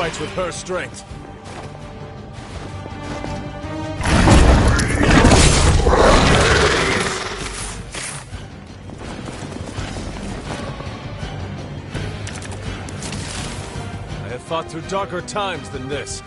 match with her strength. I have fought through darker times than this.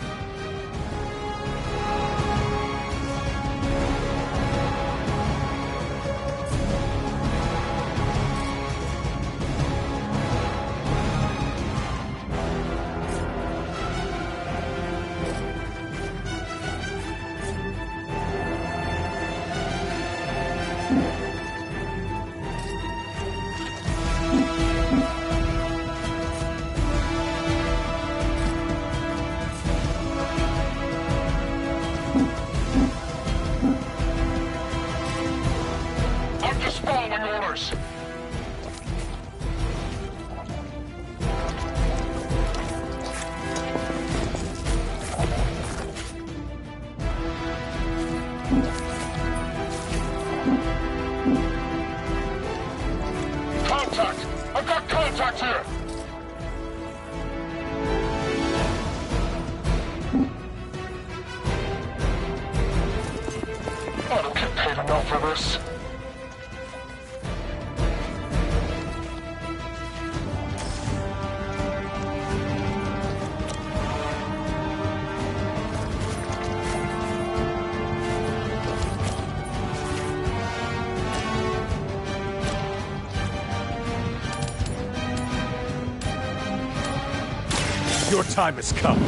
Your time has come.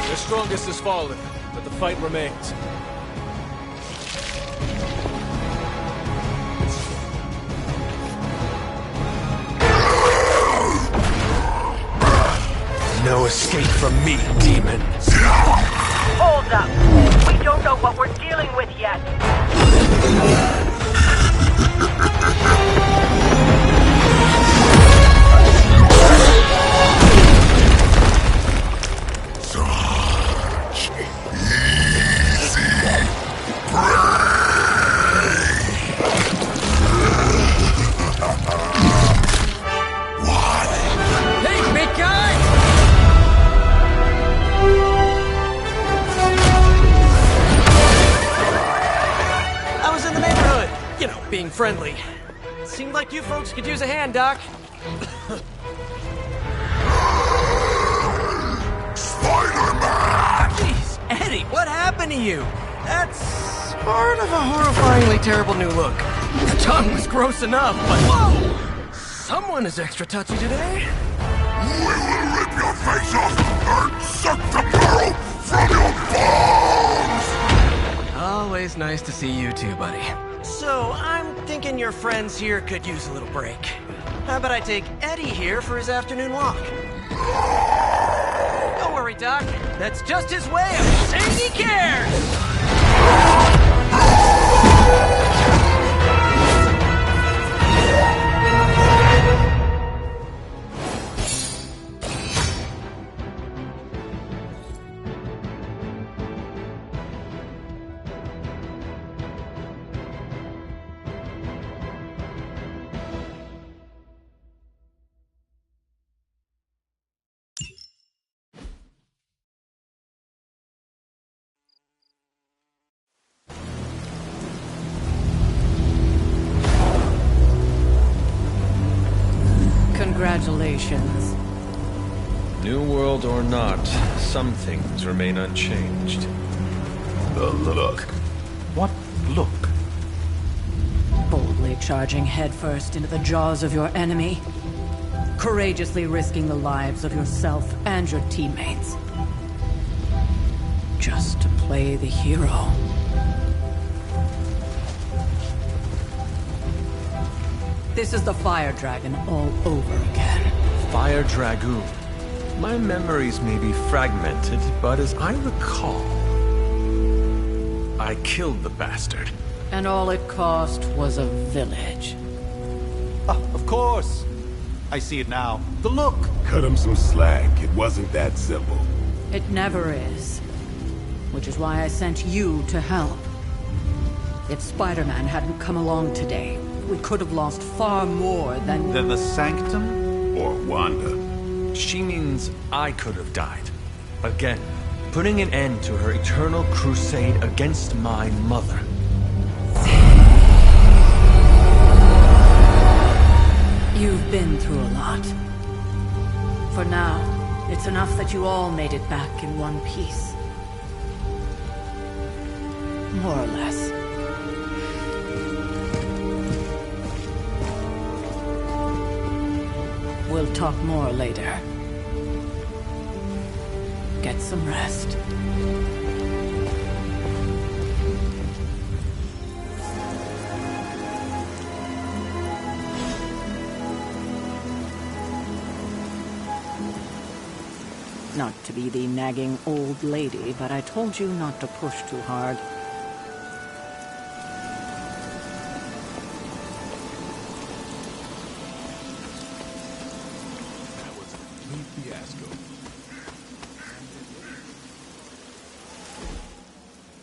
Their strongest has fallen, but the fight remains. No escape from me, demon. Hold up. We don't know what we're dealing with yet. Being friendly. Seemed like you folks could use a hand, Doc. Spider-Man! Jeez, Eddie, what happened to you? That's part of a horrifyingly terrible new look. The tongue was gross enough, but whoa! Someone is extra touchy today. We will rip your face off and suck the marrow from your bones! Always nice to see you too, buddy. So, I'm thinking your friends here could use a little break. How about I take Eddie here for his afternoon walk? Don't worry, Doc. That's just his way of saying he cares! Congratulations. New world or not, some things remain unchanged. The look. What look? Boldly charging headfirst into the jaws of your enemy. Courageously risking the lives of yourself and your teammates. Just to play the hero. This is the Fire Dragon all over again. Fire Dragoon. My memories may be fragmented, but as I recall, I killed the bastard. And all it cost was a village. Oh, of course. I see it now. The look. Cut him some slack. It wasn't that simple. It never is. Which is why I sent you to help. If Spider-Man hadn't come along today, We could have lost far more than... Then the Sanctum? Or Wanda. She means I could have died. Again, putting an end to her eternal crusade against my mother. You've been through a lot. For now, it's enough that you all made it back in one piece. More or less. We'll talk more later. Get some rest. Not to be the nagging old lady, but I told you not to push too hard. That was a complete fiasco.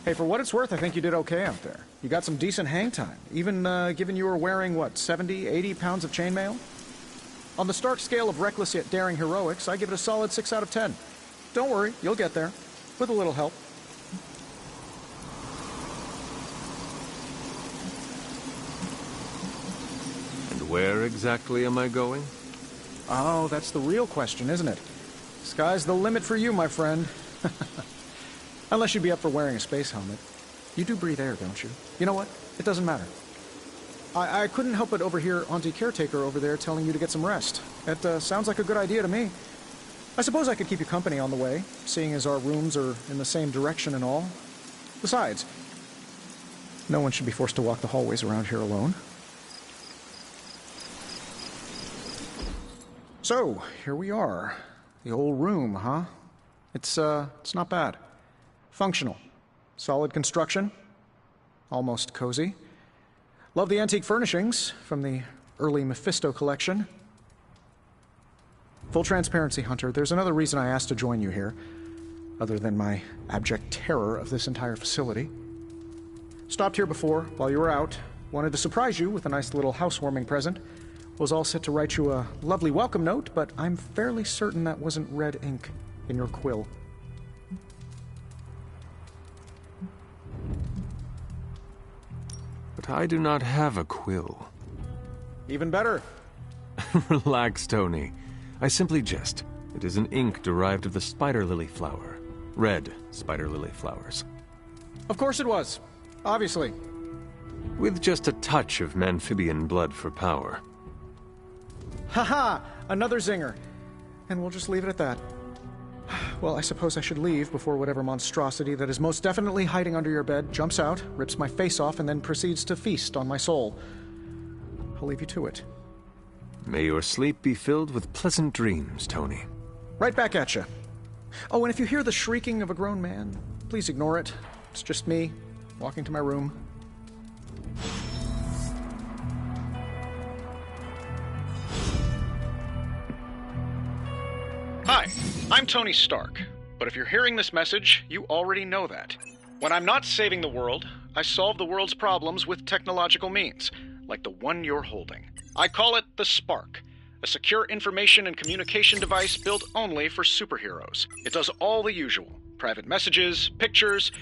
Hey, for what it's worth, I think you did okay out there. You got some decent hang time, even given you were wearing, what, 70, 80 pounds of chainmail? On the Stark scale of reckless yet daring heroics, I give it a solid 6 out of 10. Don't worry, you'll get there. With a little help. And where exactly am I going? Oh, that's the real question, isn't it? Sky's the limit for you, my friend. Unless you'd be up for wearing a space helmet. You do breathe air, don't you? You know what? It doesn't matter. I couldn't help but overhear Auntie Caretaker over there telling you to get some rest. It sounds like a good idea to me. I suppose I could keep you company on the way, seeing as our rooms are in the same direction and all. Besides, no one should be forced to walk the hallways around here alone. So, here we are. The old room, huh? It's not bad. Functional. Solid construction. Almost cozy. Love the antique furnishings from the early Mephisto collection. Full transparency, Hunter, there's another reason I asked to join you here, other than my abject terror of this entire facility. Stopped here before, while you were out. Wanted to surprise you with a nice little housewarming present. Was all set to write you a lovely welcome note, but I'm fairly certain that wasn't red ink in your quill. But I do not have a quill. Even better. Relax, Tony. I simply jest. It is an ink derived of the spider lily flower. Red spider lily flowers. Of course it was. Obviously. With just a touch of Mamphibian blood for power. Haha! Another zinger. And we'll just leave it at that. Well, I suppose I should leave before whatever monstrosity that is most definitely hiding under your bed jumps out, rips my face off, and then proceeds to feast on my soul. I'll leave you to it. May your sleep be filled with pleasant dreams, Tony. Right back at you. Oh, and if you hear the shrieking of a grown man, please ignore it. It's just me, walking to my room. Hi, I'm Tony Stark, but if you're hearing this message, you already know that. When I'm not saving the world, I solve the world's problems with technological means, like the one you're holding. I call it the Spark, a secure information and communication device built only for superheroes. It does all the usual, private messages, pictures,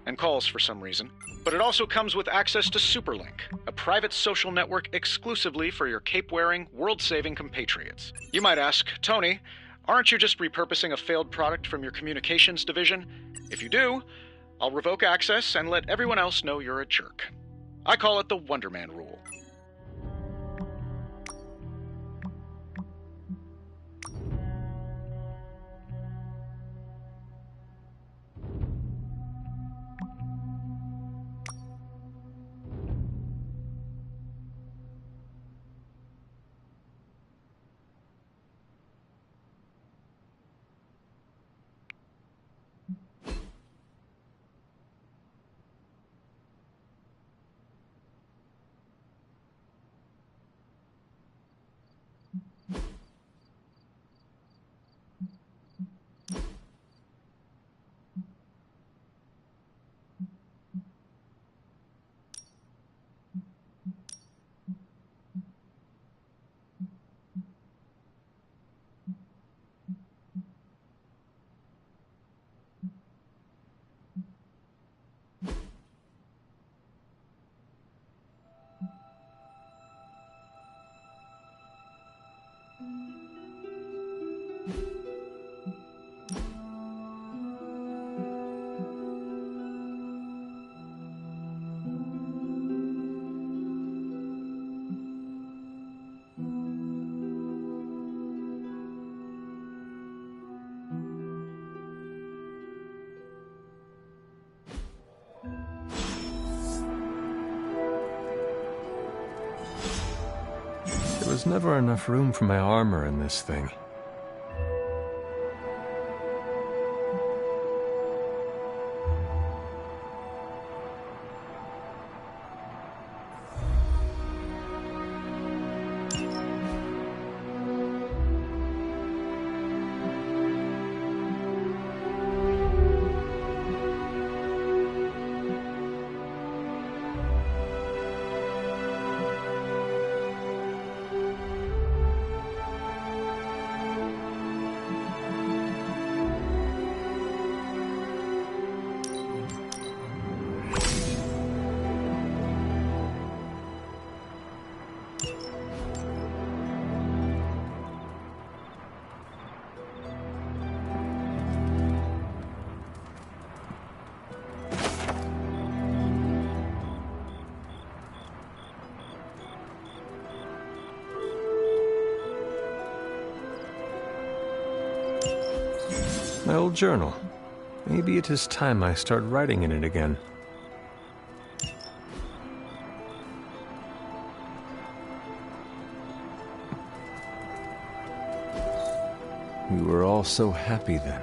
and calls for some reason. But it also comes with access to Superlink, a private social network exclusively for your cape-wearing, world-saving compatriots. You might ask, Tony, aren't you just repurposing a failed product from your communications division? If you do, I'll revoke access and let everyone else know you're a jerk. I call it the Wonder Man rule. was never enough room for my armor in this thing. My old journal. Maybe it is time I start writing in it again. We were all so happy then.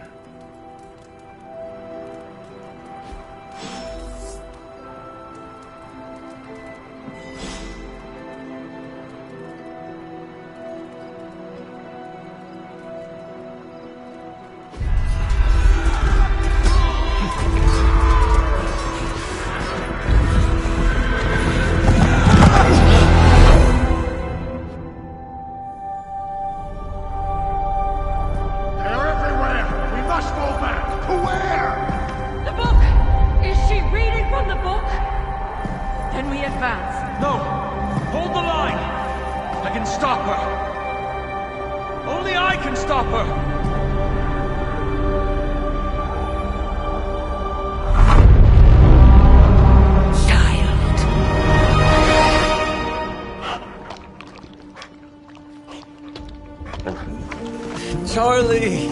Charlie!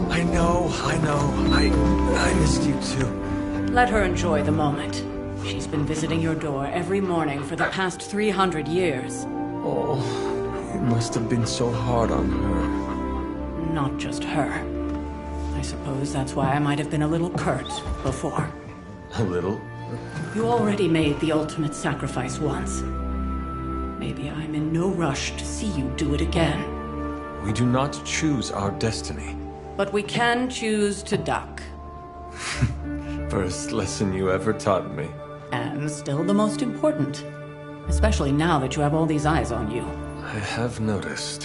I know. I missed you too. Let her enjoy the moment. She's been visiting your door every morning for the past 300 years. Oh, it must have been so hard on her. Not just her. I suppose that's why I might have been a little curt before. A little? You already made the ultimate sacrifice once. Maybe I'm in no rush to see you do it again. We do not choose our destiny. But we can choose to duck. First lesson you ever taught me. And still the most important. Especially now that you have all these eyes on you. I have noticed.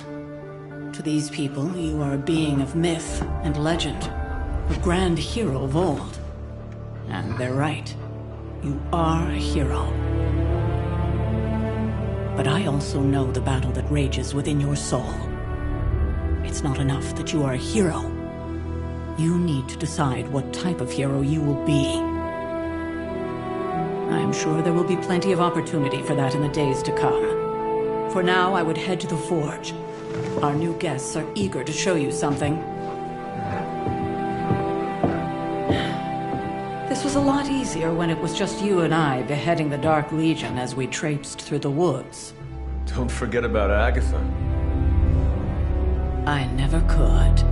To these people, you are a being of myth and legend. A grand hero of old. And they're right. You are a hero. But I also know the battle that rages within your soul. It's not enough that you are a hero. You need to decide what type of hero you will be. I am sure there will be plenty of opportunity for that in the days to come. For now, I would head to the Forge. Our new guests are eager to show you something. This was a lot easier when it was just you and I beheading the Dark Legion as we traipsed through the woods. Don't forget about Agatha. I never could.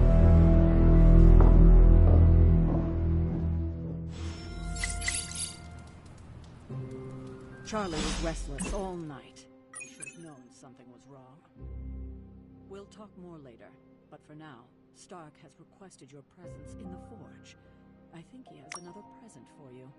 Charlie was restless all night. He should have known something was wrong. We'll talk more later, but for now, Stark has requested your presence in the Forge. I think he has another present for you.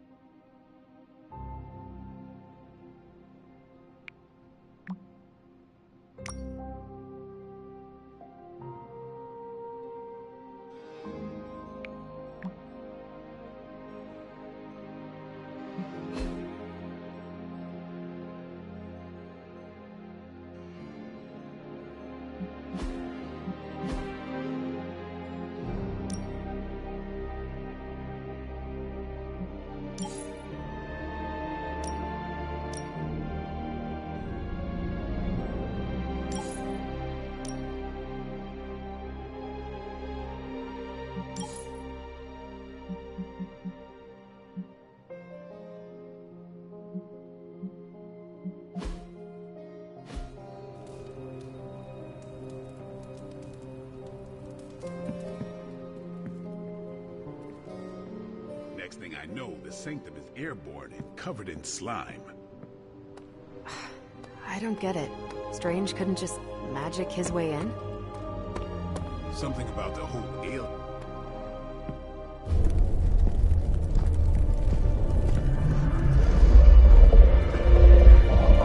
I know the Sanctum is airborne and covered in slime. I don't get it. Strange couldn't just magic his way in? Something about the whole ale.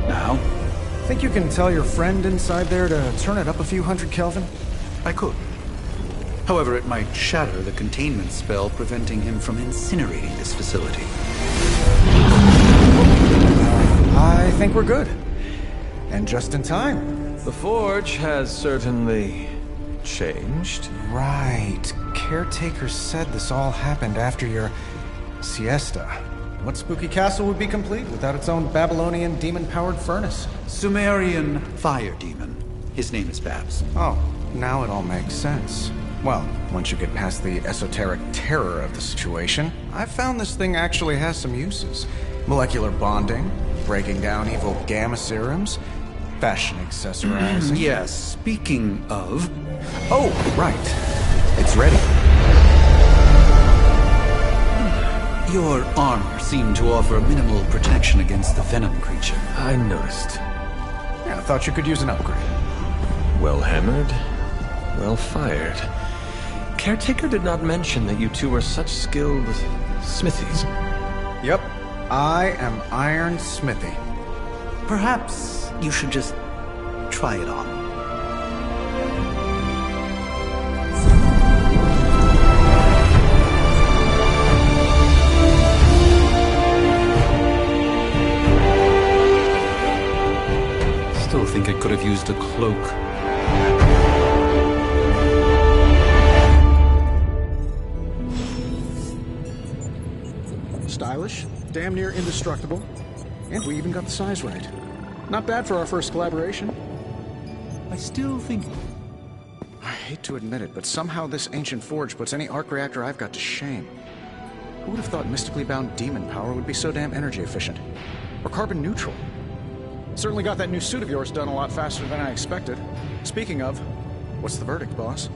Now? Think you can tell your friend inside there to turn it up a few hundred Kelvin? I could. However, it might shatter the containment spell preventing him from incinerating this facility. I think we're good. And just in time. The Forge has certainly changed. Right. Caretaker said this all happened after your siesta. What spooky castle would be complete without its own Babylonian demon-powered furnace? Sumerian fire demon. His name is Babs. Oh, now it all makes sense. Well, once you get past the esoteric terror of the situation, I've found this thing actually has some uses. Molecular bonding, breaking down evil gamma serums, fashion accessorizing. Yes, speaking of... Oh, right. It's ready. Your armor seemed to offer minimal protection against the venom creature. I noticed. Yeah, I thought you could use an upgrade. Well hammered, well fired. Caretaker did not mention that you two are such skilled smithies. Yep, I am Iron Smithy. Perhaps you should just try it on. Still think I could have used a cloak. Stylish, damn near indestructible, and we even got the size right. Not bad for our first collaboration. I still think... I hate to admit it, but somehow this ancient forge puts any arc reactor I've got to shame. Who would have thought mystically bound demon power would be so damn energy efficient? Or carbon neutral? Certainly got that new suit of yours done a lot faster than I expected. Speaking of, what's the verdict, boss?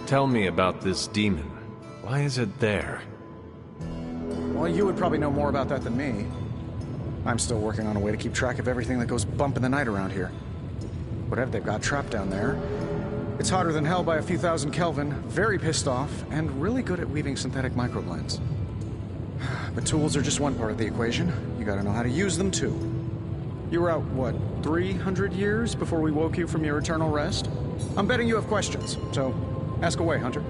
Tell me about this demon. Why is it there? Well, you would probably know more about that than me. I'm still working on a way to keep track of everything that goes bump in the night around here. Whatever they've got trapped down there, it's hotter than hell by a few thousand Kelvin, very pissed off, and really good at weaving synthetic microblends. But tools are just one part of the equation. You gotta know how to use them, too. You were out, what, 300 years before we woke you from your eternal rest? I'm betting you have questions, so ask away, Hunter.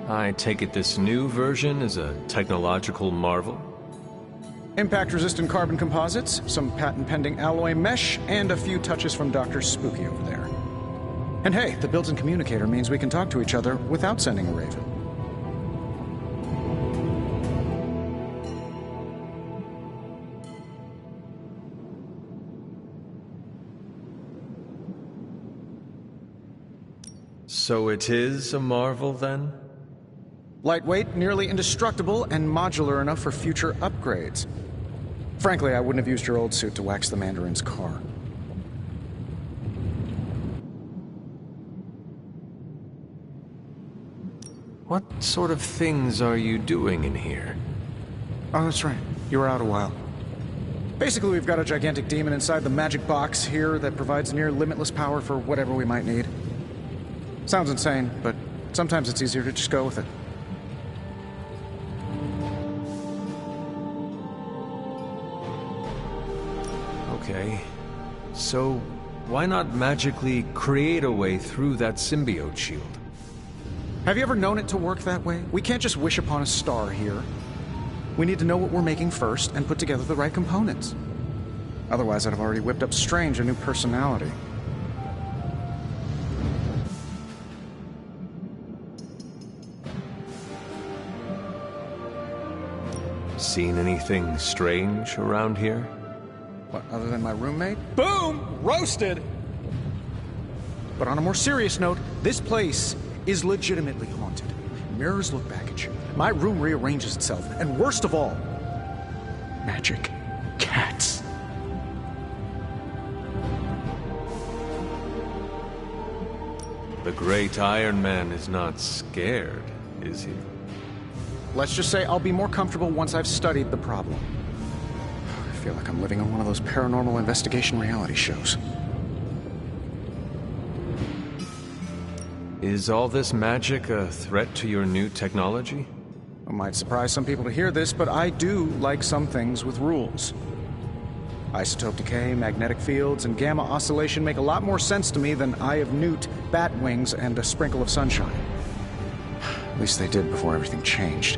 I take it this new version is a technological marvel? Impact-resistant carbon composites, some patent-pending alloy mesh, and a few touches from Dr. Spooky over there. And hey, the built-in communicator means we can talk to each other without sending a raven. So it is a marvel, then? Lightweight, nearly indestructible, and modular enough for future upgrades. Frankly, I wouldn't have used your old suit to wax the Mandarin's car. What sort of things are you doing in here? Oh, that's right. You were out a while. Basically, we've got a gigantic demon inside the magic box here that provides near limitless power for whatever we might need. Sounds insane, but sometimes it's easier to just go with it. Okay. So, why not magically create a way through that symbiote shield? Have you ever known it to work that way? We can't just wish upon a star here. We need to know what we're making first and put together the right components. Otherwise, I'd have already whipped up Strange a new personality. seen anything strange around here? What, other than my roommate? Boom! Roasted! But on a more serious note, this place is legitimately haunted. Mirrors look back at you. My room rearranges itself. And worst of all, magic cats. The great Iron Man is not scared, is he? Let's just say I'll be more comfortable once I've studied the problem. I feel like I'm living on one of those paranormal investigation reality shows. Is all this magic a threat to your new technology? It might surprise some people to hear this, but I do like some things with rules. Isotope decay, magnetic fields, and gamma oscillation make a lot more sense to me than Eye of Newt, bat wings, and a sprinkle of sunshine. At least they did before everything changed.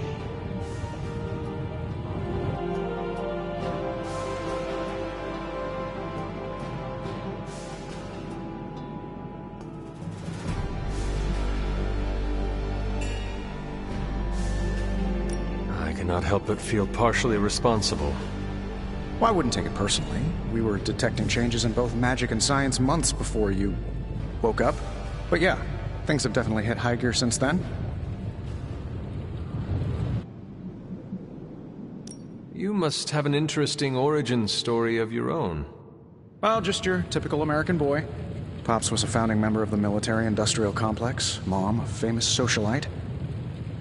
I cannot help but feel partially responsible. Well, I wouldn't take it personally. We were detecting changes in both magic and science months before you woke up. But yeah, things have definitely hit high gear since then. You must have an interesting origin story of your own. Well, just your typical American boy. Pops was a founding member of the military-industrial complex. Mom, a famous socialite.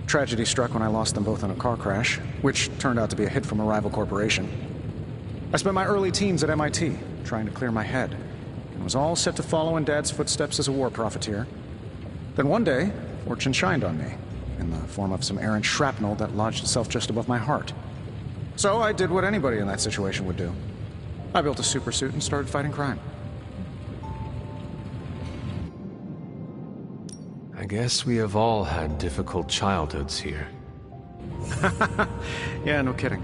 Tragedy struck when I lost them both in a car crash, which turned out to be a hit from a rival corporation. I spent my early teens at MIT, trying to clear my head, and was all set to follow in Dad's footsteps as a war profiteer. Then one day, fortune shined on me, in the form of some errant shrapnel that lodged itself just above my heart. So I did what anybody in that situation would do. I built a supersuit and started fighting crime. I guess we have all had difficult childhoods here. Yeah, no kidding.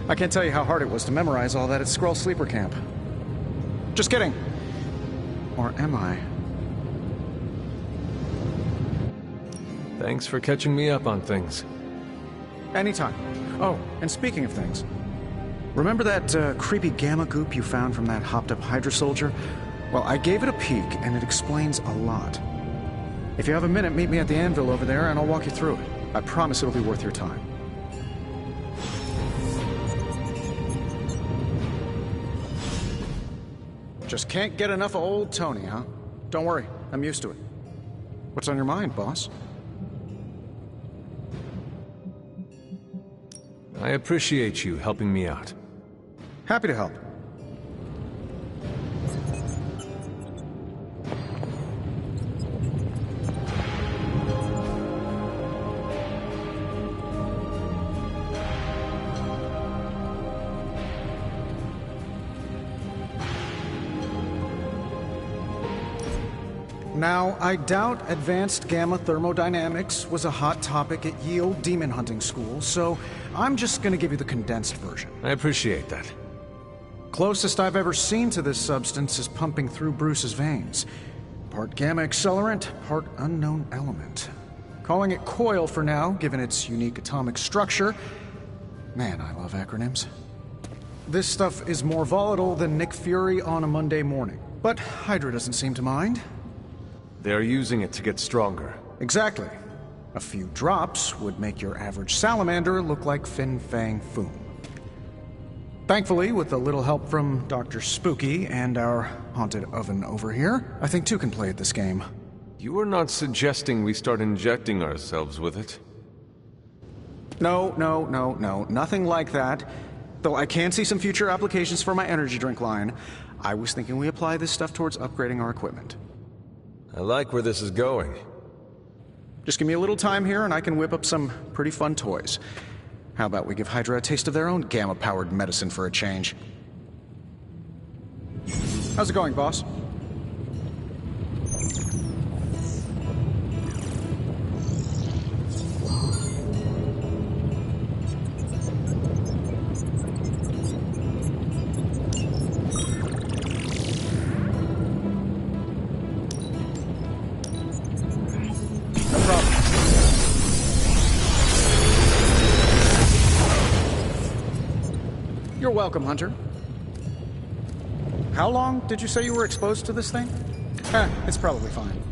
I can't tell you how hard it was to memorize all that at Skrull Sleeper Camp. Just kidding. Or am I? Thanks for catching me up on things. Anytime. Oh, and speaking of things, remember that creepy gamma goop you found from that hopped-up Hydra soldier? Well, I gave it a peek, and it explains a lot. If you have a minute, meet me at the anvil over there, and I'll walk you through it. I promise it'll be worth your time. Just can't get enough of old Tony, huh? Don't worry, I'm used to it. What's on your mind, boss? I appreciate you helping me out. Happy to help. Now, I doubt advanced gamma thermodynamics was a hot topic at ye old demon hunting school, so I'm just gonna give you the condensed version. I appreciate that. Closest I've ever seen to this substance is pumping through Bruce's veins. Part gamma accelerant, part unknown element. Calling it Coil for now, given its unique atomic structure. Man, I love acronyms. This stuff is more volatile than Nick Fury on a Monday morning, but Hydra doesn't seem to mind. They are using it to get stronger. Exactly. A few drops would make your average salamander look like Fin Fang Foom. Thankfully, with a little help from Dr. Spooky and our haunted oven over here, I think two can play at this game. You are not suggesting we start injecting ourselves with it? No, nothing like that. Though I can see some future applications for my energy drink line. I was thinking we apply this stuff towards upgrading our equipment. I like where this is going. Just give me a little time here and I can whip up some pretty fun toys. How about we give Hydra a taste of their own gamma-powered medicine for a change? How's it going, boss? welcome, Hunter. How long did you say you were exposed to this thing? It's probably fine.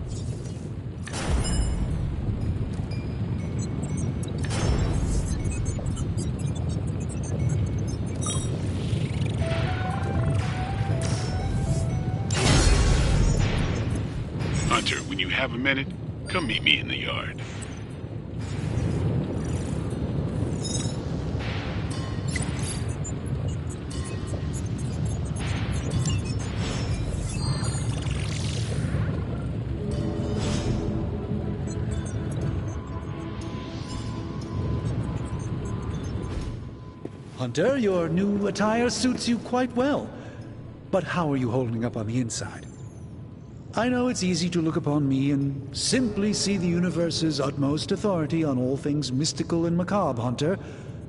Hunter, when you have a minute, come meet me in the yard. Hunter, your new attire suits you quite well. But how are you holding up on the inside? I know it's easy to look upon me and simply see the universe's utmost authority on all things mystical and macabre, Hunter.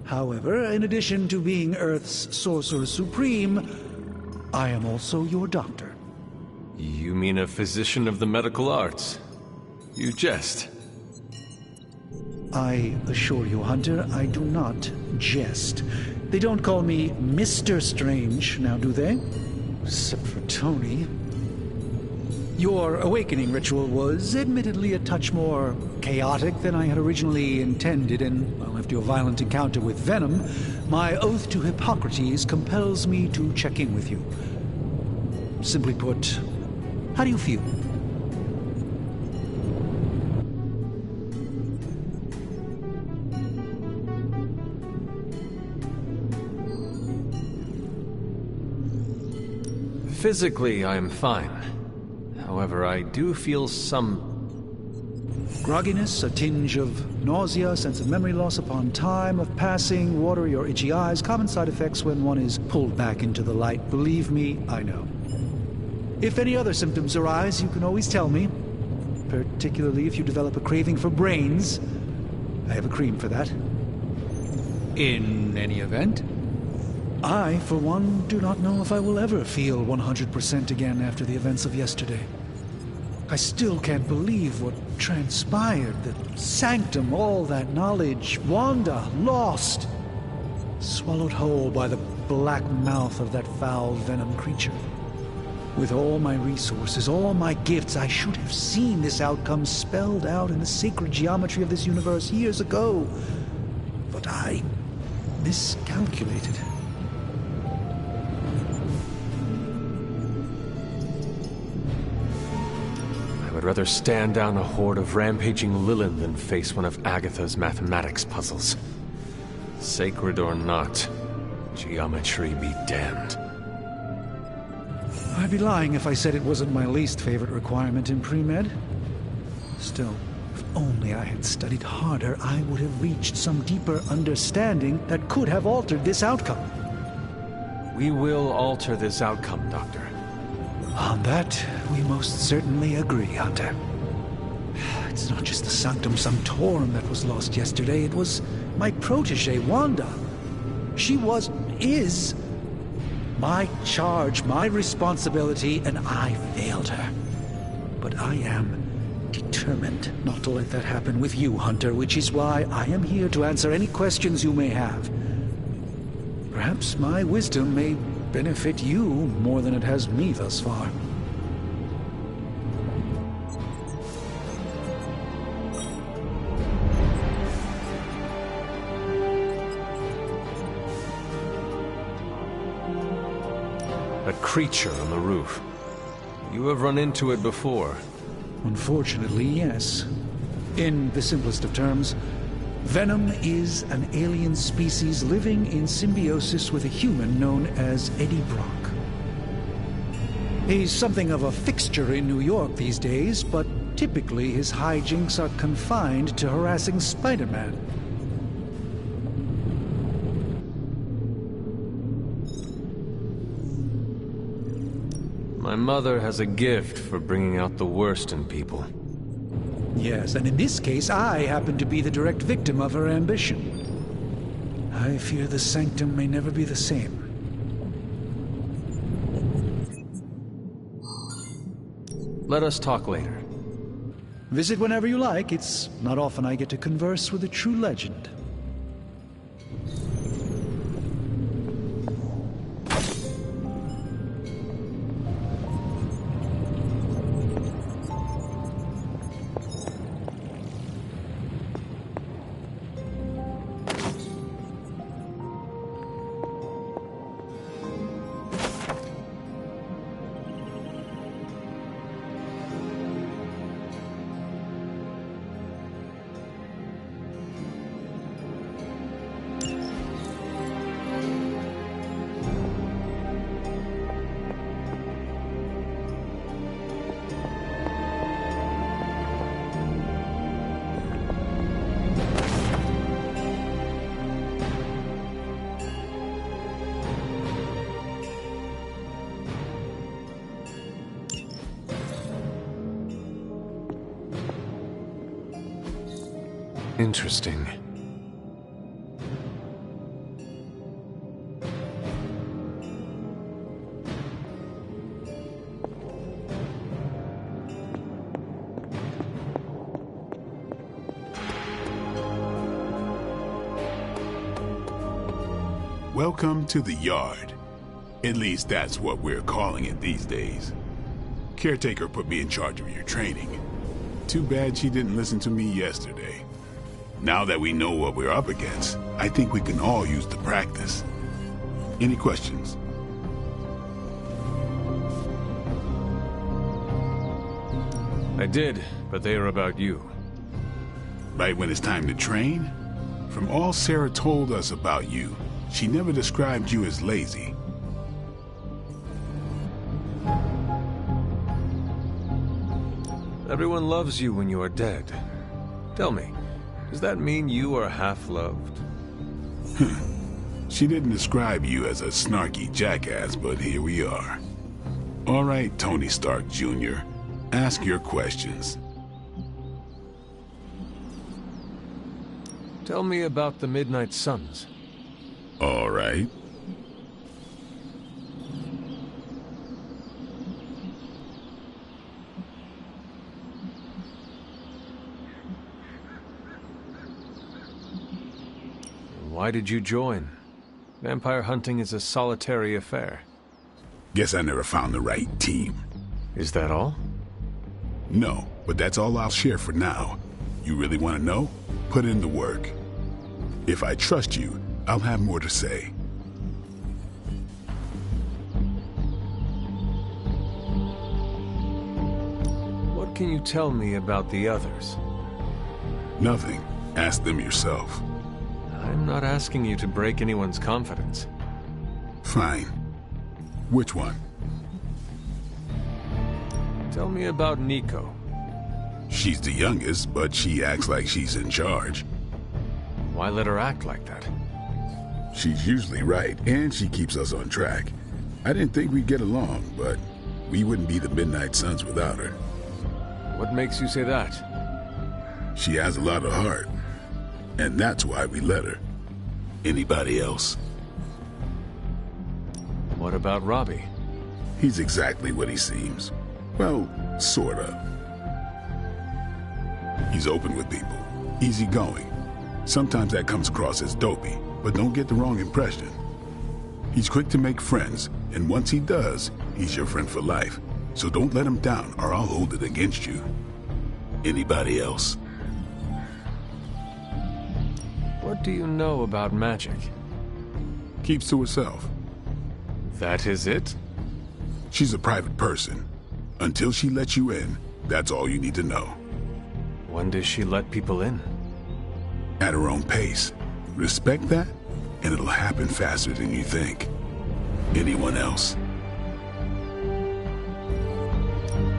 However, in addition to being Earth's Sorcerer Supreme, I am also your doctor. You mean a physician of the medical arts? You jest. I assure you, Hunter, I do not jest. They don't call me Mr. Strange, now do they? Except for Tony. Your awakening ritual was admittedly a touch more chaotic than I had originally intended, and well, after your violent encounter with Venom, my oath to Hippocrates compels me to check in with you. Simply put, how do you feel? Physically, I am fine. However, I do feel some grogginess, a tinge of nausea, sense of memory loss upon time of passing, watery or itchy eyes, common side effects when one is pulled back into the light. Believe me, I know. If any other symptoms arise, you can always tell me, particularly if you develop a craving for brains. I have a cream for that. In any event, I, for one, do not know if I will ever feel 100% again after the events of yesterday. I still can't believe what transpired. The sanctum, all that knowledge, Wanda, lost. Swallowed whole by the black mouth of that foul Venom creature. With all my resources, all my gifts, I should have seen this outcome spelled out in the sacred geometry of this universe years ago. But I miscalculated. I would rather stand down a horde of rampaging Lilin than face one of Agatha's mathematics puzzles. Sacred or not, geometry be damned. I'd be lying if I said it wasn't my least favorite requirement in pre-med. Still, if only I had studied harder, I would have reached some deeper understanding that could have altered this outcome. We will alter this outcome, Doctor. On that, we most certainly agree, Hunter. It's not just the Sanctum Sanctorum that was lost yesterday, it was my protege, Wanda. She is my charge, my responsibility, and I failed her. But I am determined not to let that happen with you, Hunter, which is why I am here to answer any questions you may have. Perhaps my wisdom may benefit you more than it has me thus far. That creature on the roof. You have run into it before. Unfortunately, yes. In the simplest of terms, Venom is an alien species living in symbiosis with a human known as Eddie Brock. He's something of a fixture in New York these days, but typically his hijinks are confined to harassing Spider-Man. My mother has a gift for bringing out the worst in people. Yes, and in this case, I happen to be the direct victim of her ambition. I fear the Sanctum may never be the same. Let us talk later. Visit whenever you like. It's not often I get to converse with a true legend. Interesting. Welcome to the Yard. At least that's what we're calling it these days. Caretaker put me in charge of your training. Too bad she didn't listen to me yesterday. Now that we know what we're up against, I think we can all use the practice. Any questions? I did, but they are about you. Right when it's time to train? From all Sarah told us about you, she never described you as lazy. Everyone loves you when you are dead. Tell me, does that mean you are half-loved? She didn't describe you as a snarky jackass, but here we are. All right, Tony Stark Jr., ask your questions. Tell me about the Midnight Suns. All right. Why did you join? Vampire hunting is a solitary affair. Guess I never found the right team. Is that all? No, but that's all I'll share for now. You really want to know? Put in the work. If I trust you, I'll have more to say. What can you tell me about the others? Nothing. Ask them yourself. I'm not asking you to break anyone's confidence. Fine. Which one? Tell me about Nico. She's the youngest, but she acts like she's in charge. Why let her act like that? She's usually right, and she keeps us on track. I didn't think we'd get along, but we wouldn't be the Midnight Suns without her. What makes you say that? She has a lot of heart, and that's why we let her. Anybody else? What about Robbie? He's exactly what he seems. Well, sorta. He's open with people, easygoing. Sometimes that comes across as dopey, but don't get the wrong impression. He's quick to make friends, and once he does, he's your friend for life. So don't let him down, or I'll hold it against you. Anybody else? What do you know about magic? Keeps to herself. That is it? She's a private person. Until she lets you in, that's all you need to know. When does she let people in? At her own pace. Respect that, and it'll happen faster than you think. Anyone else?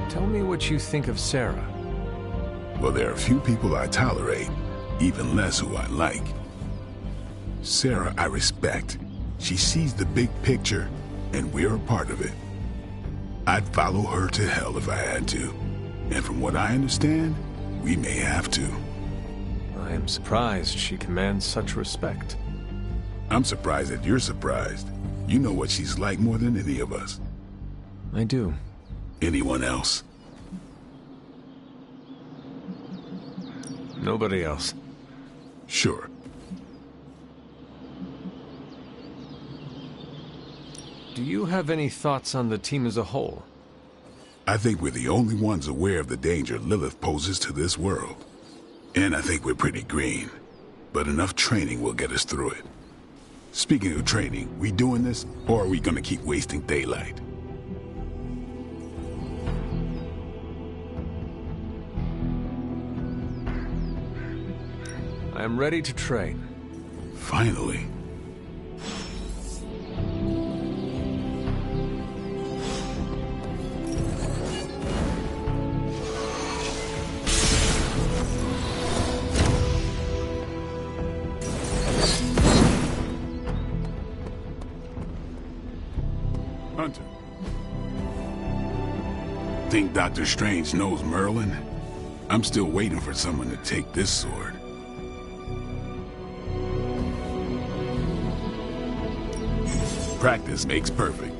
Tell me what you think of Sarah. Well, there are a few people I tolerate, even less who I like. Sarah, I respect. She sees the big picture, and we're a part of it. I'd follow her to hell if I had to. And from what I understand, we may have to. I am surprised she commands such respect. I'm surprised that you're surprised. You know what she's like more than any of us. I do. Anyone else? Nobody else. Sure. Do you have any thoughts on the team as a whole? I think we're the only ones aware of the danger Lilith poses to this world. And I think we're pretty green. But enough training will get us through it. Speaking of training, we doing this, or are we gonna keep wasting daylight? I am ready to train. Finally. Hunter. Think Dr. Strange knows Merlin? I'm still waiting for someone to take this sword. Practice makes perfect.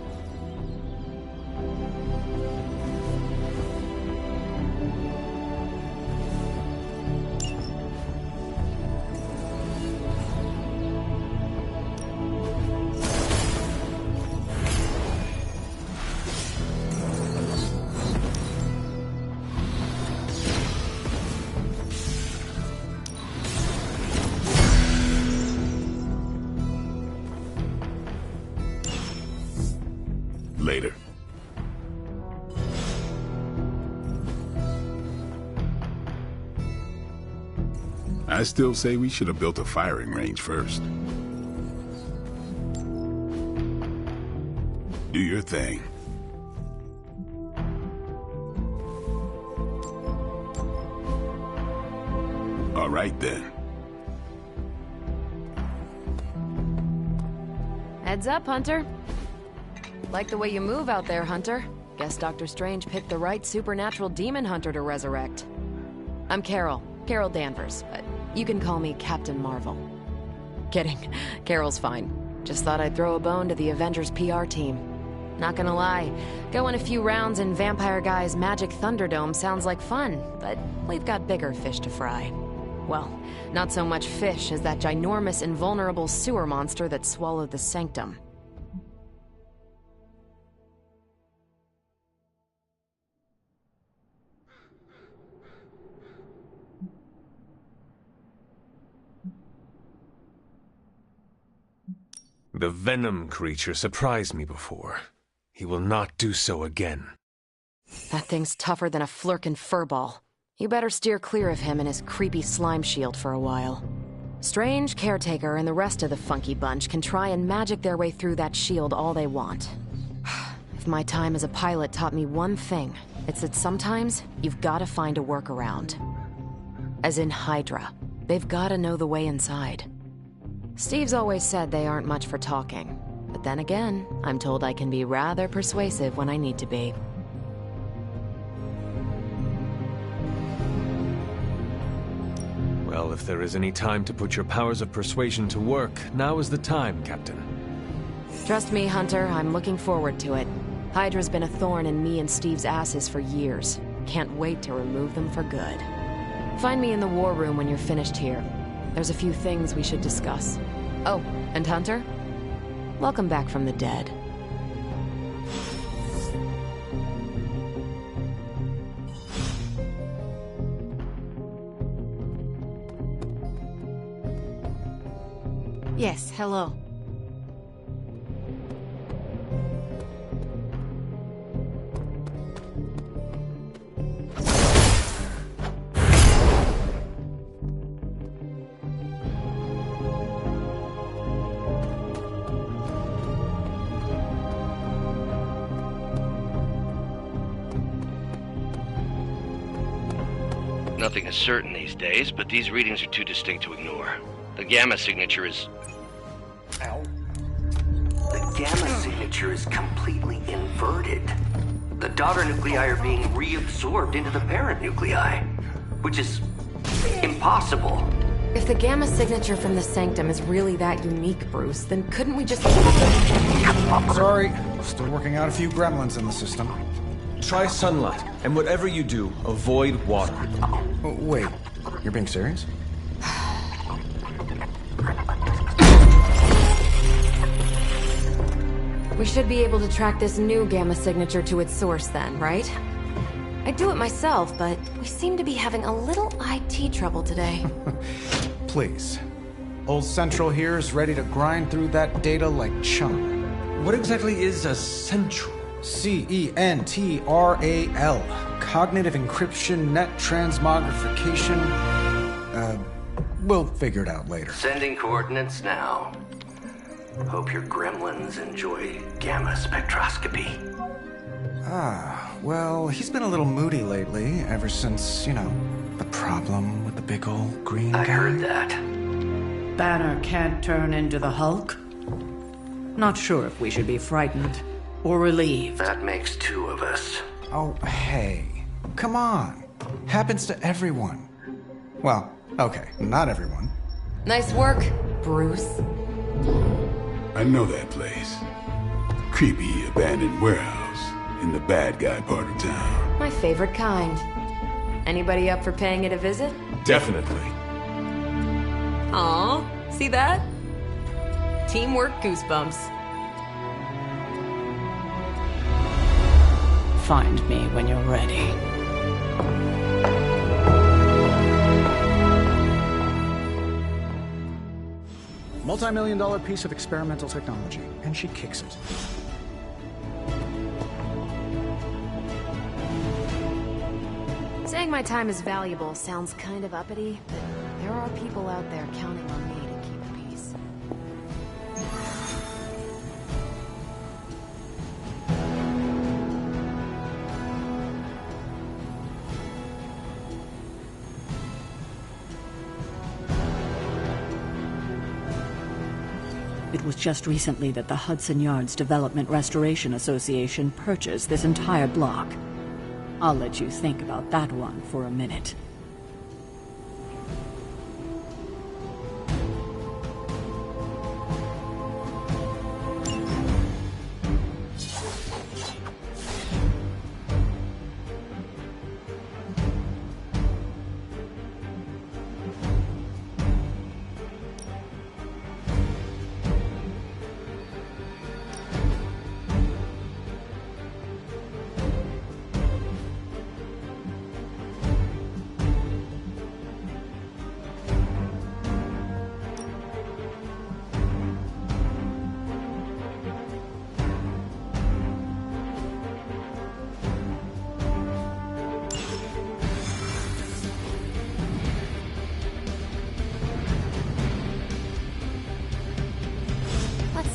Later. I still say we should have built a firing range first. Do your thing. All right then. Heads up, Hunter. Like the way you move out there, Hunter. Guess Dr. Strange picked the right supernatural demon hunter to resurrect. I'm Carol Danvers, but you can call me Captain Marvel. Kidding, Carol's fine. Just thought I'd throw a bone to the Avengers PR team. Not gonna lie, going a few rounds in Vampire Guy's Magic Thunderdome sounds like fun, but we've got bigger fish to fry. Well, not so much fish as that ginormous invulnerable sewer monster that swallowed the Sanctum. The Venom creature surprised me before. He will not do so again. That thing's tougher than a Flurkin furball. You better steer clear of him and his creepy slime shield for a while. Strange, Caretaker, and the rest of the funky bunch can try and magic their way through that shield all they want. If my time as a pilot taught me one thing, it's that sometimes you've gotta find a workaround. As in Hydra. They've gotta know the way inside. Steve's always said they aren't much for talking. But then again, I'm told I can be rather persuasive when I need to be. Well, if there is any time to put your powers of persuasion to work, now is the time, Captain. Trust me, Hunter, I'm looking forward to it. Hydra's been a thorn in me and Steve's asses for years. Can't wait to remove them for good. Find me in the war room when you're finished here. There's a few things we should discuss. Oh, and Hunter? Welcome back from the dead. Yes, hello. Nothing is certain these days, but these readings are too distinct to ignore. The gamma signature is... Ow. The gamma signature is completely inverted. The daughter nuclei are being reabsorbed into the parent nuclei, which is impossible. If the gamma signature from the Sanctum is really that unique, Bruce, then couldn't we just... Sorry, still working out a few gremlins in the system. Try sunlight, and whatever you do, avoid water. Oh, wait, you're being serious? We should be able to track this new gamma signature to its source then, right? I'd do it myself, but we seem to be having a little IT trouble today. Please. Old Central here is ready to grind through that data like chum. What exactly is a Central? CENTRAL. Cognitive Encryption Net Transmogrification. We'll figure it out later. Sending coordinates now. Hope your gremlins enjoy gamma spectroscopy. Well, he's been a little moody lately, ever since, you know, the problem with the big old green guy. I heard that. Banner can't turn into the Hulk? Not sure if we should be frightened or relieved. That makes two of us. Oh, hey. Come on. Happens to everyone. Well, okay, not everyone. Nice work, Bruce. I know that place. creepy abandoned warehouse in the bad guy part of town. My favorite kind. Anybody up for paying it a visit? Definitely. Aw, see that? Teamwork goosebumps. Find me when you're ready. Multi-million-dollar piece of experimental technology, and she kicks it. Saying my time is valuable sounds kind of uppity, but there are people out there counting on me to keep the peace. It was just recently that the Hudson Yards Development Restoration Association purchased this entire block. I'll let you think about that one for a minute.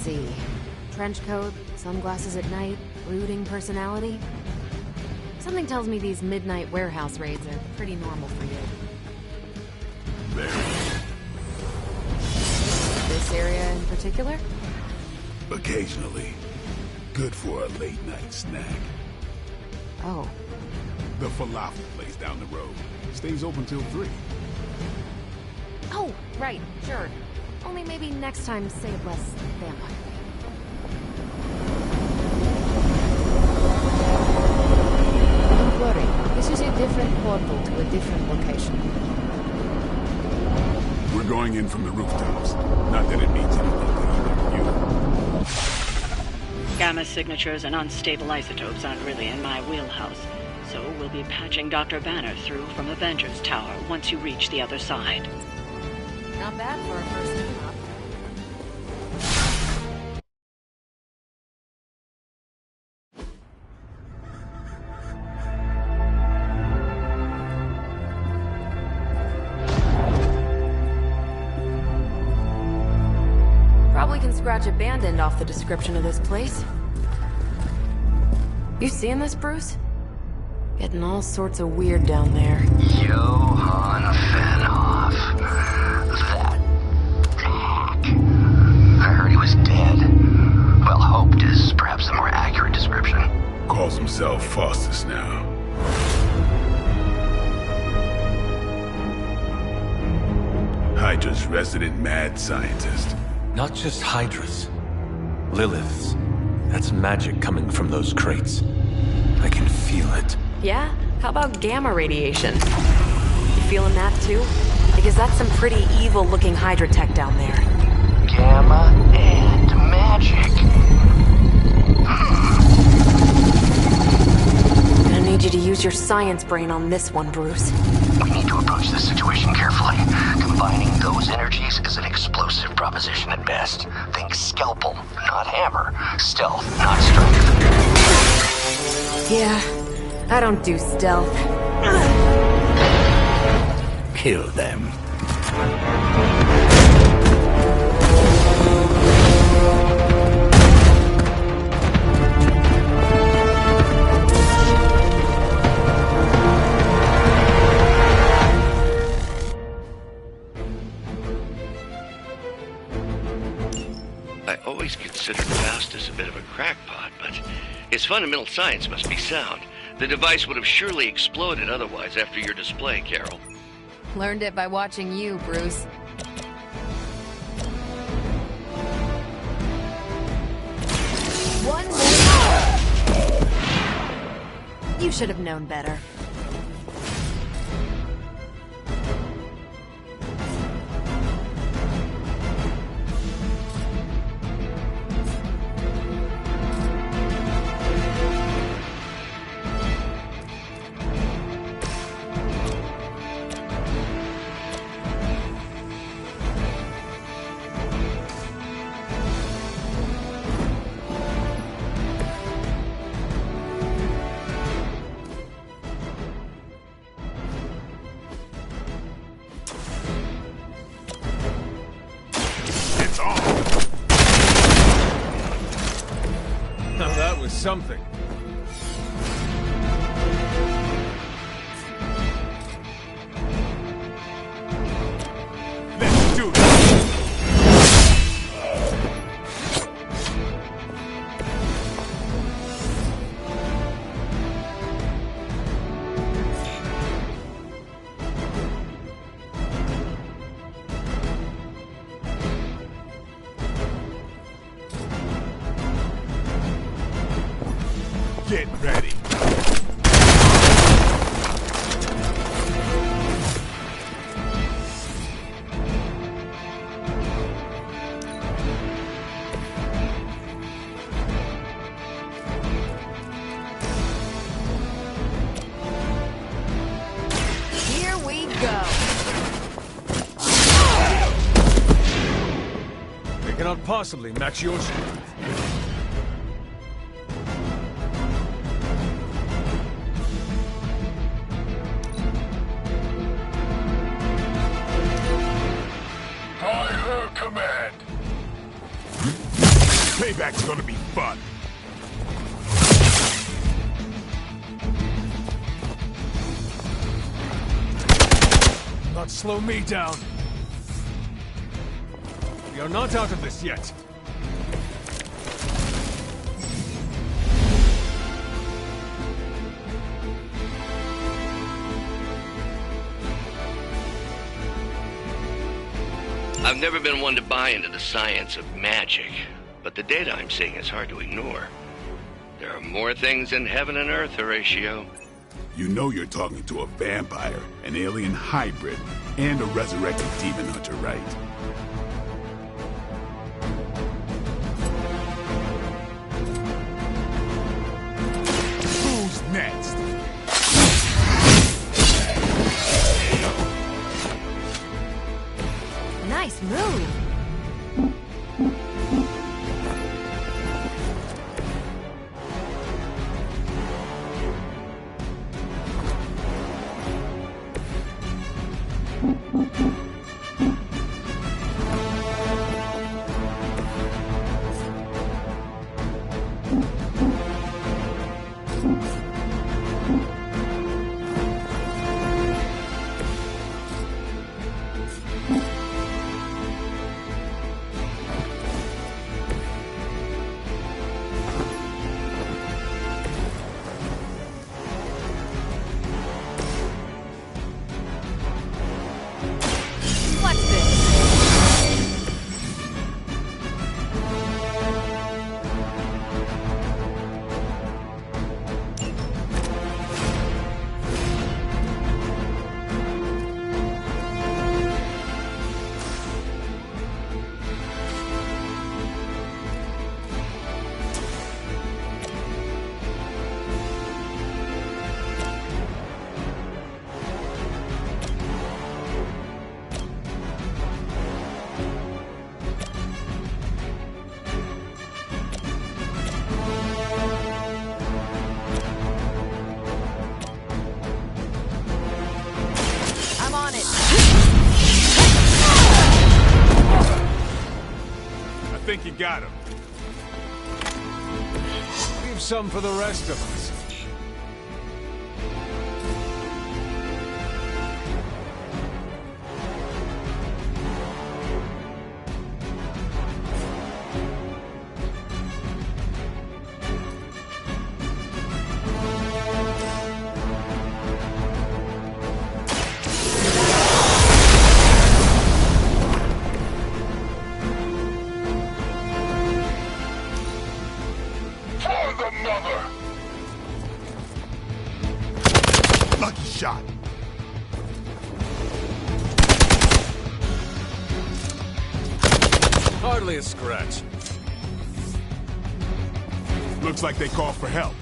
See. Trench coat, sunglasses at night, brooding personality. Something tells me these midnight warehouse raids are pretty normal for you. Very. This area in particular? Occasionally. Good for a late night snack. Oh. The falafel place down the road. Stays open till 3. Oh, right, sure. Only maybe next time say it less vampire. Don't worry, this is a different portal to a different location. We're going in from the rooftops. Not that it means anything to either of you. Gamma signatures and unstable isotopes aren't really in my wheelhouse, so we'll be patching Dr. Banner through from Avengers Tower once you reach the other side. Not bad for a first team up. Probably can scratch abandoned off the description of this place. You seeing this, Bruce? Getting all sorts of weird down there. Johann Fenhoff. That hack. I heard he was dead. Well, hoped is perhaps a more accurate description. Calls himself Faustus now. Hydra's resident mad scientist. Not just Hydra's. Lilith's. That's magic coming from those crates. I can feel it. Yeah? How about gamma radiation? You feeling that too? Because that's some pretty evil-looking Hydra tech down there. Gamma and magic. Gonna need you to use your science brain on this one, Bruce. We need to approach this situation carefully. Combining those energies is an explosive proposition at best. Think scalpel, not hammer. Stealth, not strength. Yeah, I don't do stealth. Kill them. I always considered Faustus a bit of a crackpot, but his fundamental science must be sound. The device would have surely exploded otherwise after your display, Carol. Learned it by watching you, Bruce. One You should have known better. Now that was something. Let's do it. Get ready. Here we go. They cannot possibly match your strength. By her command. Payback's gonna be fun. Not slow me down. We are not out of this yet. I've never been one to buy into the science of magic, but the data I'm seeing is hard to ignore. There are more things in heaven and earth, Horatio. You know you're talking to a vampire, an alien hybrid, and a resurrected demon hunter, right? Who's next? Nice move. I think you got him. Leave some for the rest of us. Hardly a scratch. Looks like they called for help.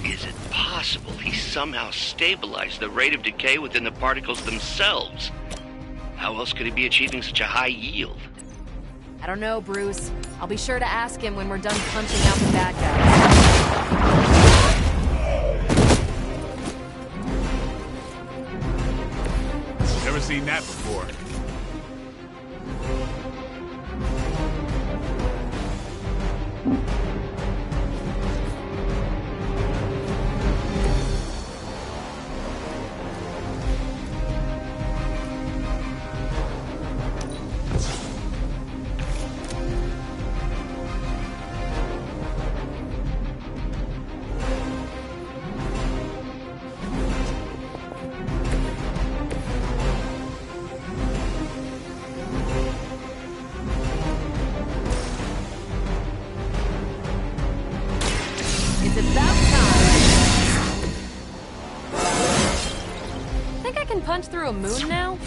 Is it possible he somehow stabilized the rate of decay within the particles themselves? How else could he be achieving such a high yield? I don't know, Bruce. I'll be sure to ask him when we're done punching out the bad guys. Never seen that before. It's about time. Think I can punch through a moon now?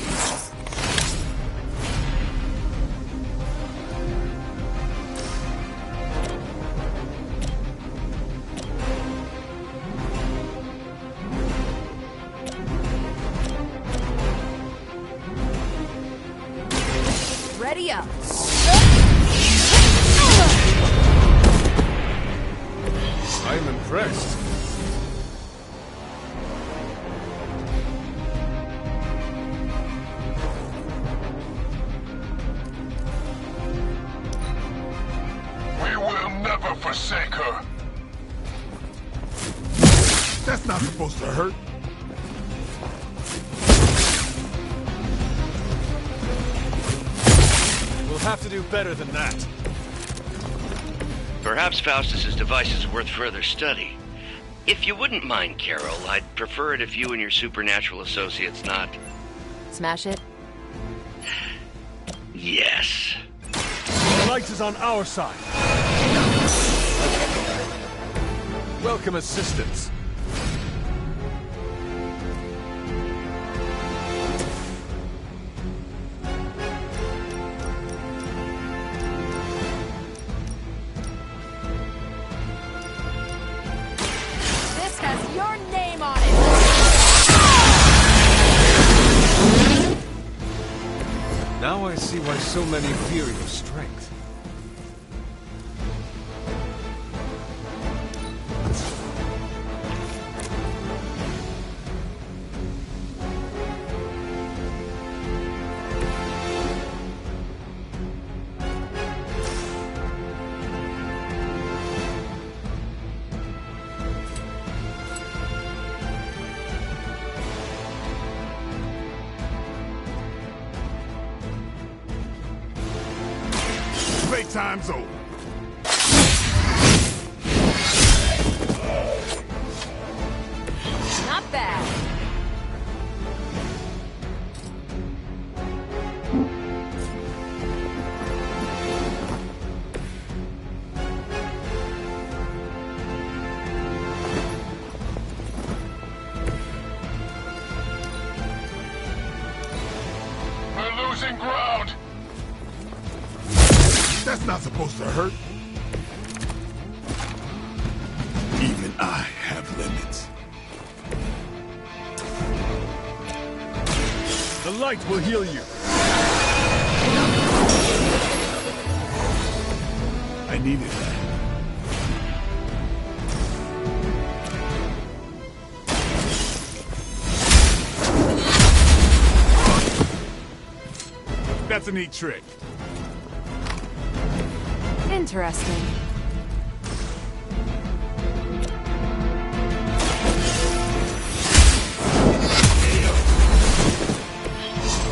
Ready up. I'm impressed. We will never forsake her. That's not supposed to hurt. We'll have to do better than that. Perhaps Faustus's device is worth further study. If you wouldn't mind, Carol, I'd prefer it if you and your supernatural associates not... Smash it? Yes. The light is on our side. Welcome assistance. This has your name on it! Now I see why so many fear your strength. Playtime's over. Not bad. We're losing ground. That's not supposed to hurt. Even I have limits. The light will heal you. I needed that. That's a neat trick. Interesting.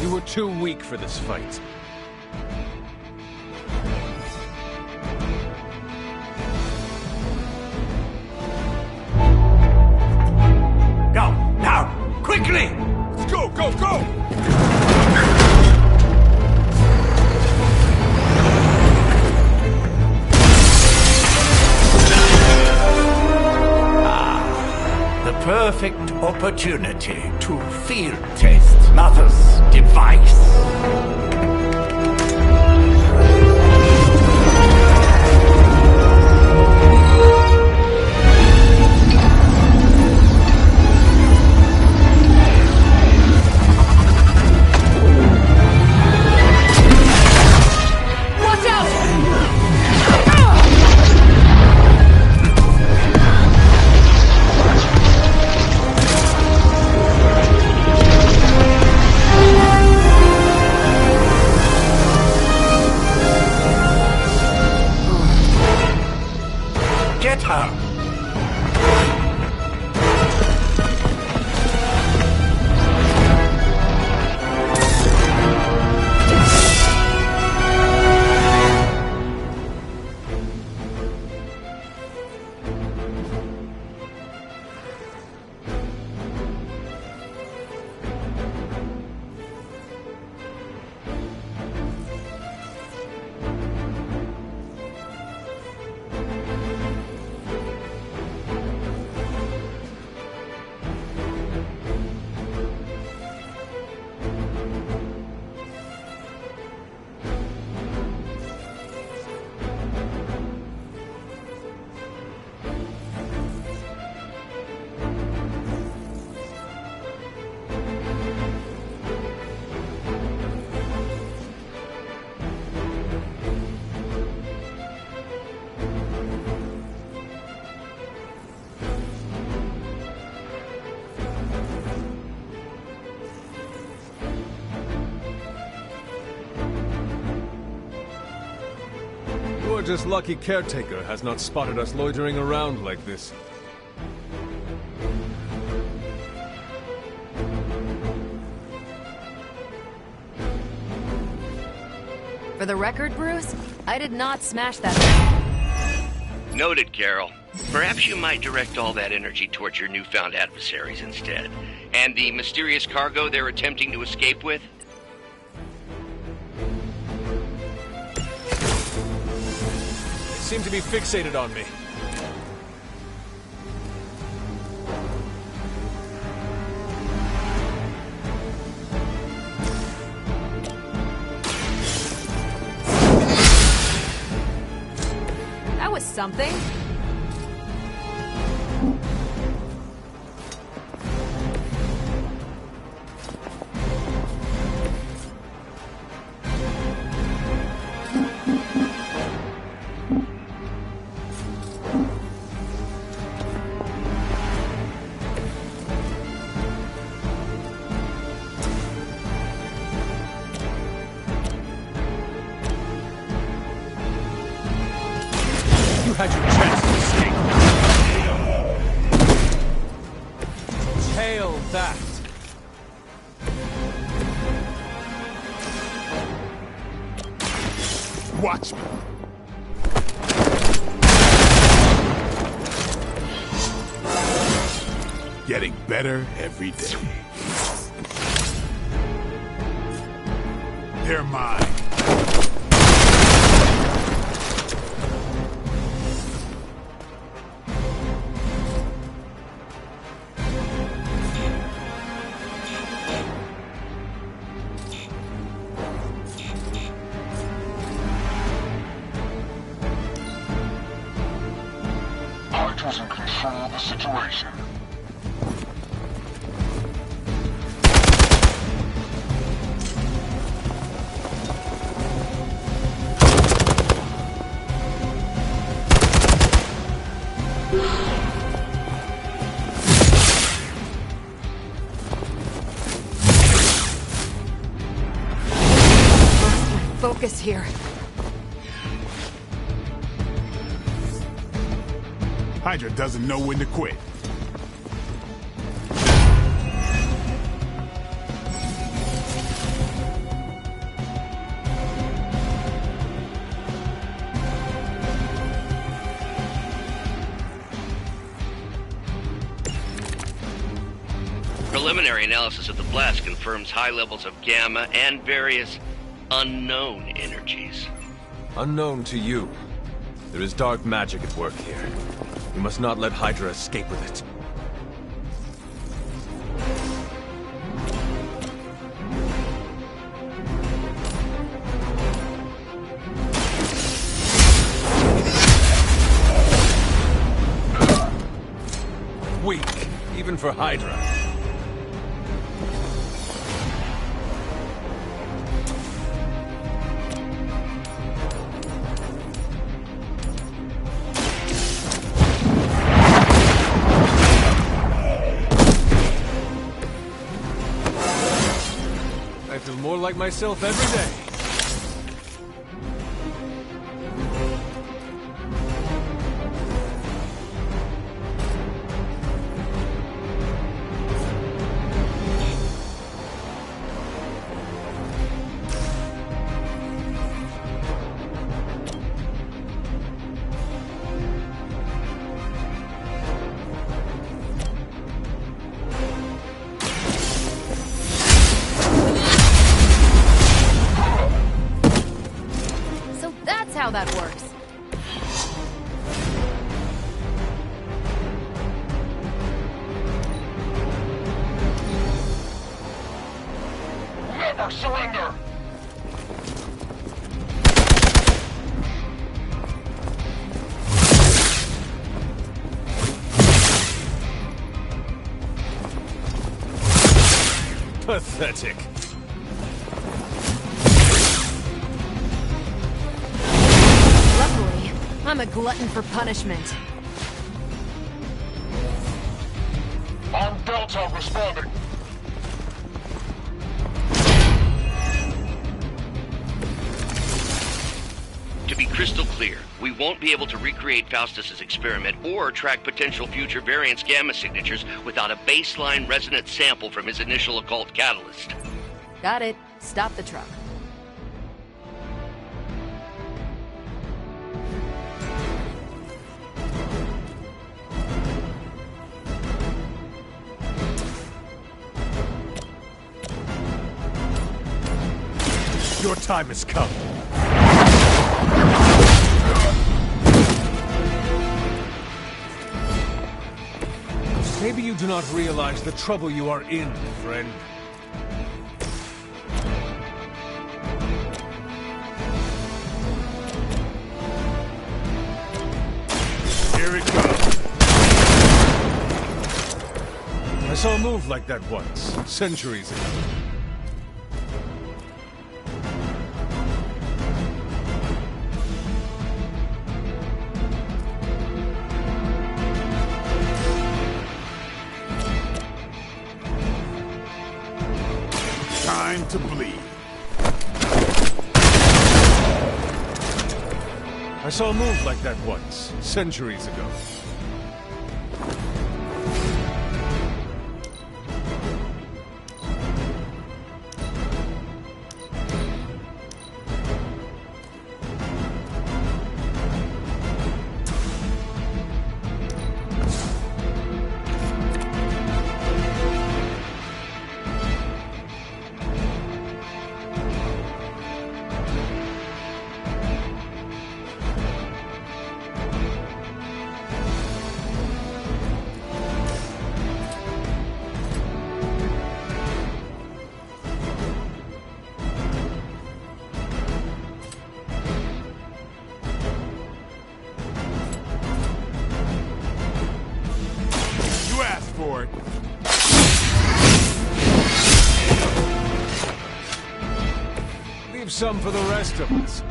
You were too weak for this fight. Go, now, quickly! Let's go, go, go! The perfect opportunity to field test Mother's device. just lucky Caretaker has not spotted us loitering around like this. For the record, Bruce, I did not smash that. Noted, Carol. Perhaps you might direct all that energy towards your newfound adversaries instead. And the mysterious cargo they're attempting to escape with? They seem to be fixated on me. That was something. You had your chance to escape. Tail that. Watch me. Getting better every day. They're mine. Hydra's in control of the situation. Focus here. Hydra doesn't know when to quit. Preliminary analysis of the blast confirms high levels of gamma and various unknown energies. Unknown to you. There is dark magic at work here. You must not let Hydra escape with it. Weak, even for Hydra. I feel more like myself every day. How that works. Never surrender! Pathetic. I'm a glutton for punishment. On Delta responding. To be crystal clear. We won't be able to recreate Faustus's experiment or track potential future variance gamma signatures without a baseline resonant sample from his initial occult catalyst. Got it. Stop the truck. Your time has come. Maybe you do not realize the trouble you are in, friend. Here it comes. I saw a move like that once, centuries ago. Time to bleed. I saw a move like that once, centuries ago. For it. Leave some for the rest of us.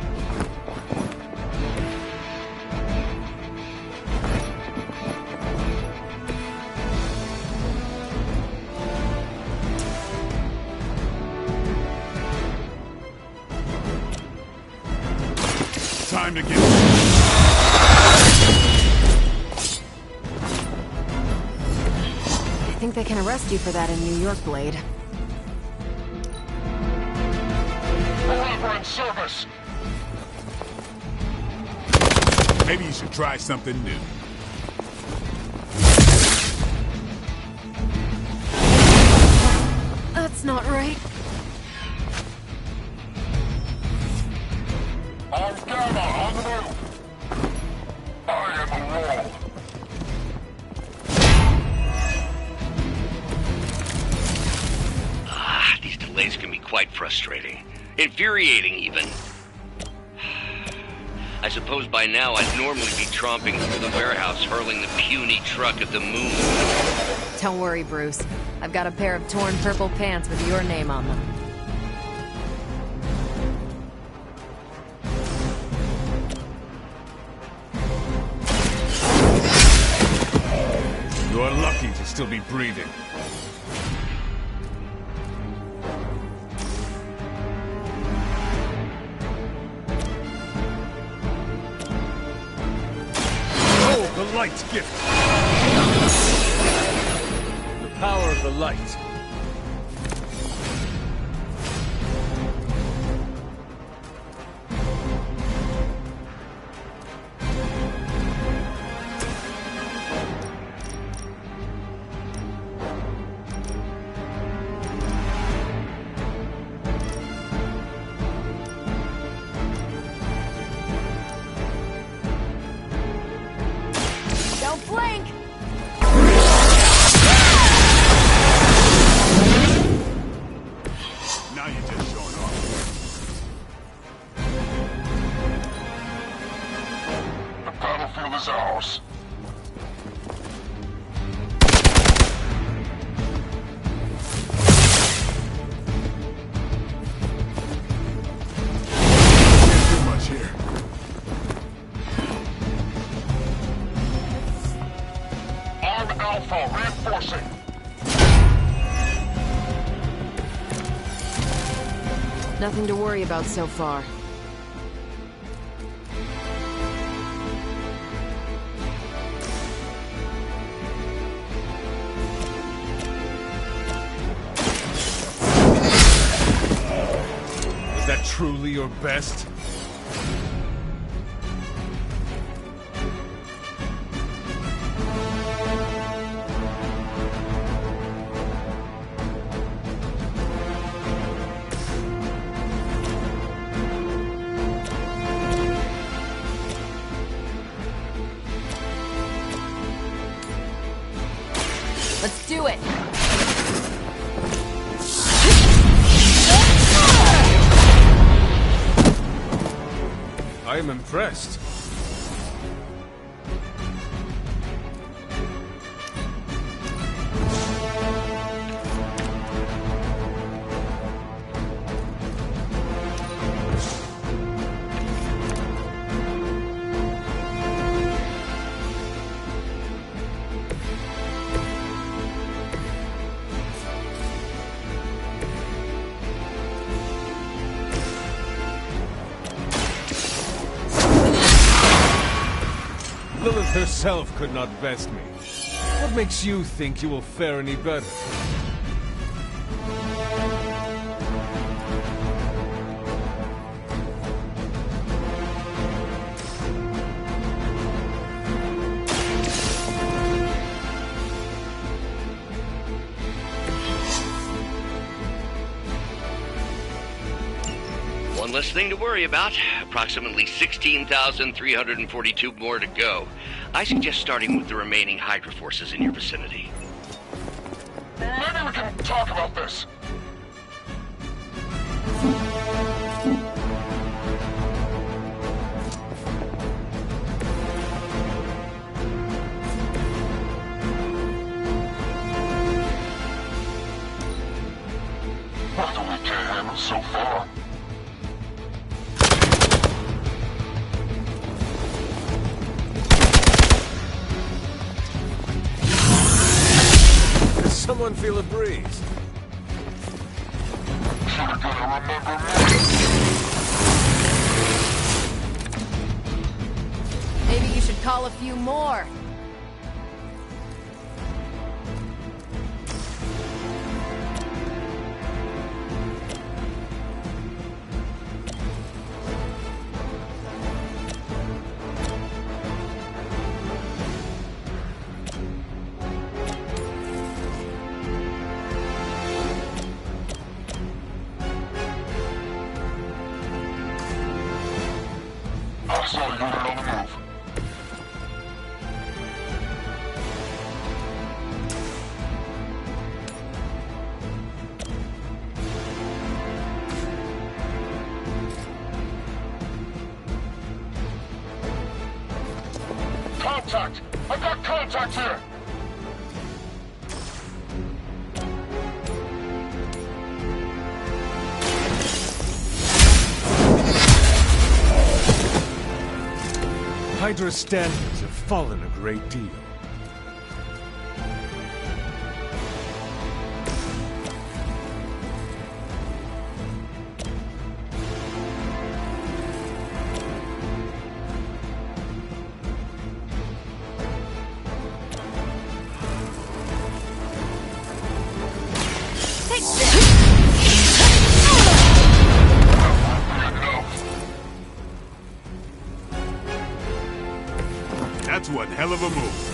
Time to get... I think they can arrest you for that in New York, Blade. Forever in service! Maybe you should try something new. That's not right. I'm Gamma on the move! I am Aurora. These delays can be quite frustrating. Infuriating, even. I suppose by now I'd normally be tromping through the warehouse hurling the puny truck at the moon. Don't worry, Bruce. I've got a pair of torn purple pants with your name on them. You are lucky to still be breathing. The light gift. The power of the light. Blink! Now you're just showing off. The battlefield is ours. Can't do much here. Alpha reinforcing. Nothing to worry about so far. truly your best? Let's do it! I am impressed. Lilith herself could not best me. What makes you think you will fare any better? One less thing to worry about. Approximately 16,342 more to go. I suggest starting with the remaining Hydra forces in your vicinity. Maybe we can talk about this. What do we get handle so far? Someone feel a breeze? Maybe you should call a few more. I saw you on the move. Contact! I got contact here! Hydra's standards have fallen a great deal. Take this! That's one hell of a move.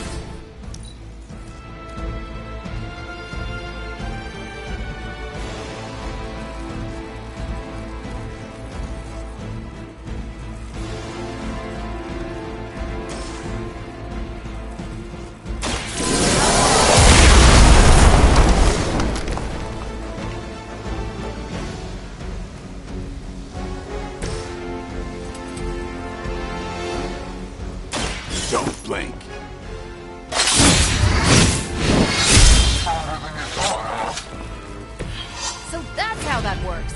Don't blink. So that's how that works.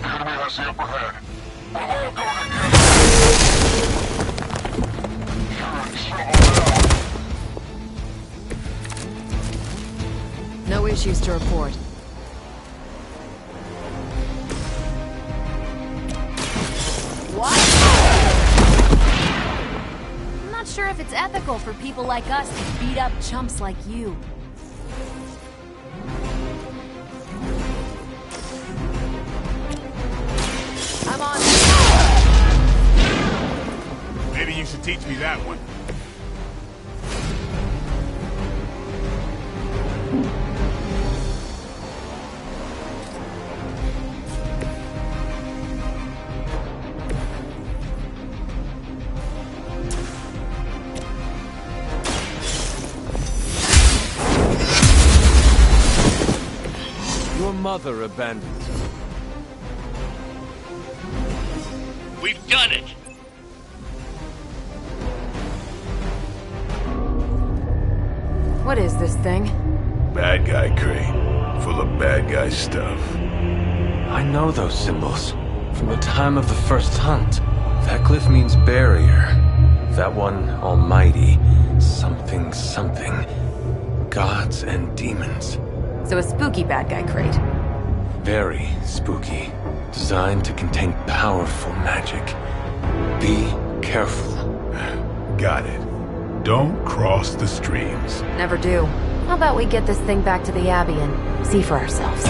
The enemy has the upper hand. We're all going to get it. No issues to report. What? I'm not sure if it's ethical for people like us to beat up chumps like you. teach me that one. Your mother abandoned you. We've done it! What is this thing? Bad guy crate. Full of bad guy stuff. I know those symbols. From the time of the first hunt. That glyph means barrier. That one, almighty. Something, something. Gods and demons. So a spooky bad guy crate. Very spooky. Designed to contain powerful magic. Be careful. Got it. Don't cross the streams. Never do. How about we get this thing back to the Abbey and see for ourselves?